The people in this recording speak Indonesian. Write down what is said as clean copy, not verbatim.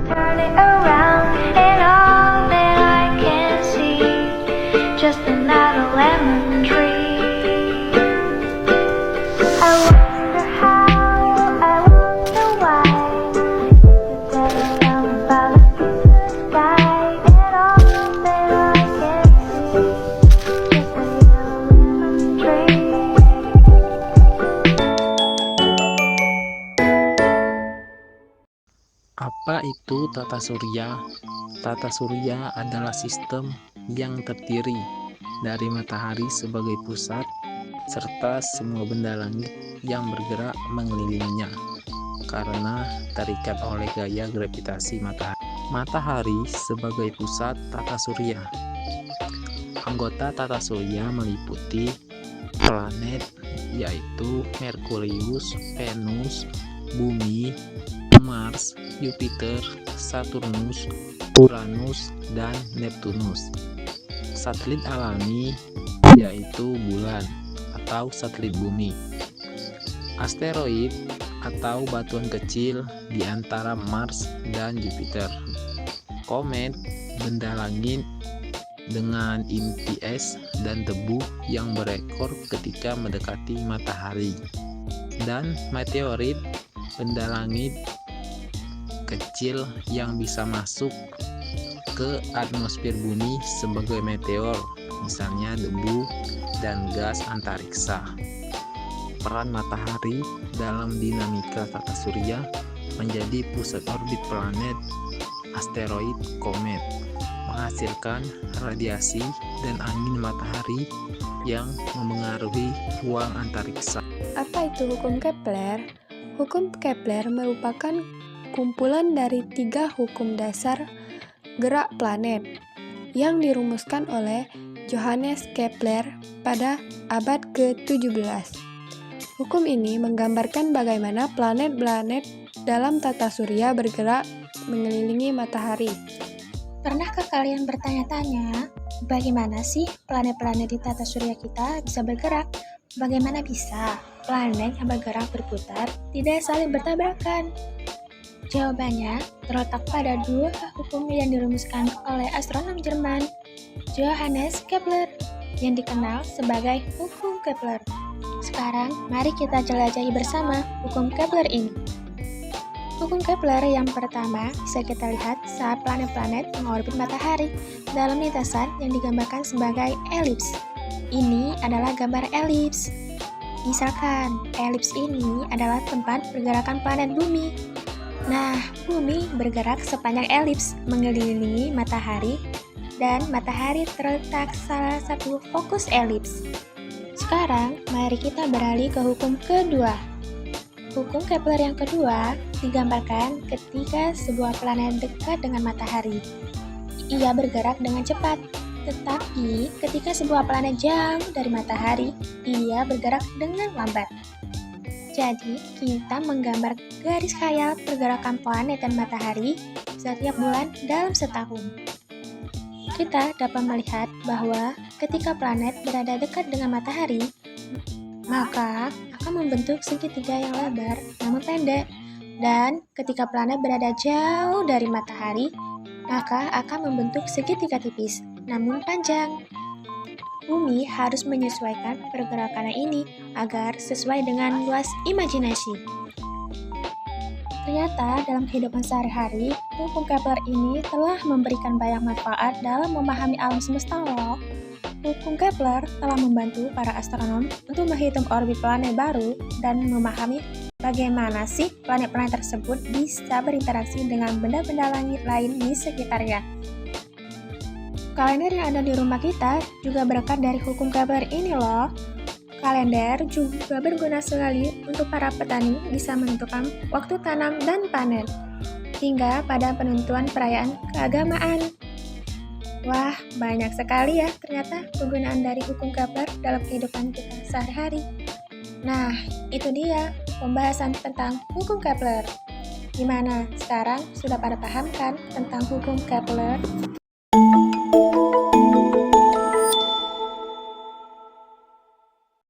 Turn it around and all that I can see, just another lemon tree. I wonder how, I wonder why, you tell me about the sky and all that I can see, just another lemon tree. Apa itu tata surya? Tata surya adalah sistem yang terdiri dari matahari sebagai pusat, serta semua benda langit yang bergerak mengelilinginya, karena terikat oleh gaya gravitasi matahari. Matahari sebagai pusat tata surya. Anggota tata surya meliputi planet, yaitu Merkurius, Venus, Bumi, Mars, Jupiter, Saturnus, Uranus, dan Neptunus. Satelit alami yaitu bulan atau satelit bumi. Asteroid atau batuan kecil di antara Mars dan Jupiter. Komet, benda langit dengan inti es dan debu yang berekor ketika mendekati matahari. Dan meteorit, benda langit kecil yang bisa masuk ke atmosfer bumi sebagai meteor, misalnya debu dan gas antariksa. Peran matahari dalam dinamika tata surya menjadi pusat orbit planet, asteroid, komet, menghasilkan radiasi dan angin matahari yang memengaruhi ruang antariksa. Apa itu hukum Kepler? Hukum Kepler merupakan kumpulan dari 3 hukum dasar gerak planet yang dirumuskan oleh Johannes Kepler pada abad ke-17. Hukum ini menggambarkan bagaimana planet-planet dalam tata surya bergerak mengelilingi matahari. Pernahkah kalian bertanya-tanya, bagaimana sih planet-planet di tata surya kita bisa bergerak? Bagaimana bisa planet yang bergerak berputar tidak saling bertabrakan? Jawabannya terletak pada 2 hukum yang dirumuskan oleh astronom Jerman, Johannes Kepler, yang dikenal sebagai hukum Kepler. Sekarang, mari kita jelajahi bersama hukum Kepler ini. Hukum Kepler yang pertama bisa kita lihat saat planet-planet mengorbit matahari dalam lintasan yang digambarkan sebagai elips. Ini adalah gambar elips. Misalkan, elips ini adalah tempat pergerakan planet bumi. Nah, bumi bergerak sepanjang elips mengelilingi matahari, dan matahari terletak salah satu fokus elips. Sekarang, mari kita beralih ke hukum kedua. Hukum Kepler yang kedua digambarkan ketika sebuah planet dekat dengan matahari. Ia bergerak dengan cepat, tetapi ketika sebuah planet jauh dari matahari, ia bergerak dengan lambat. Jadi, kita menggambar garis khayal pergerakan planet dan matahari setiap bulan dalam setahun. Kita dapat melihat bahwa ketika planet berada dekat dengan matahari, maka akan membentuk segitiga yang lebar namun pendek. Dan ketika planet berada jauh dari matahari, maka akan membentuk segitiga tipis namun panjang. Bumi harus menyesuaikan pergerakan ini agar sesuai dengan luas imajinasi. Ternyata dalam kehidupan sehari-hari, hukum Kepler ini telah memberikan banyak manfaat dalam memahami alam semesta loh. Hukum Kepler telah membantu para astronom untuk menghitung orbit planet baru dan memahami bagaimana sih planet-planet tersebut bisa berinteraksi dengan benda-benda langit lain di sekitarnya. Kalender yang ada di rumah kita juga berangkat dari hukum Kepler ini loh. Kalender juga berguna sekali untuk para petani bisa menentukan waktu tanam dan panen, hingga pada penentuan perayaan keagamaan. Wah, banyak sekali ya ternyata penggunaan dari hukum Kepler dalam kehidupan kita sehari-hari. Nah, itu dia pembahasan tentang hukum Kepler. Gimana? Sekarang sudah pada paham kan tentang hukum Kepler?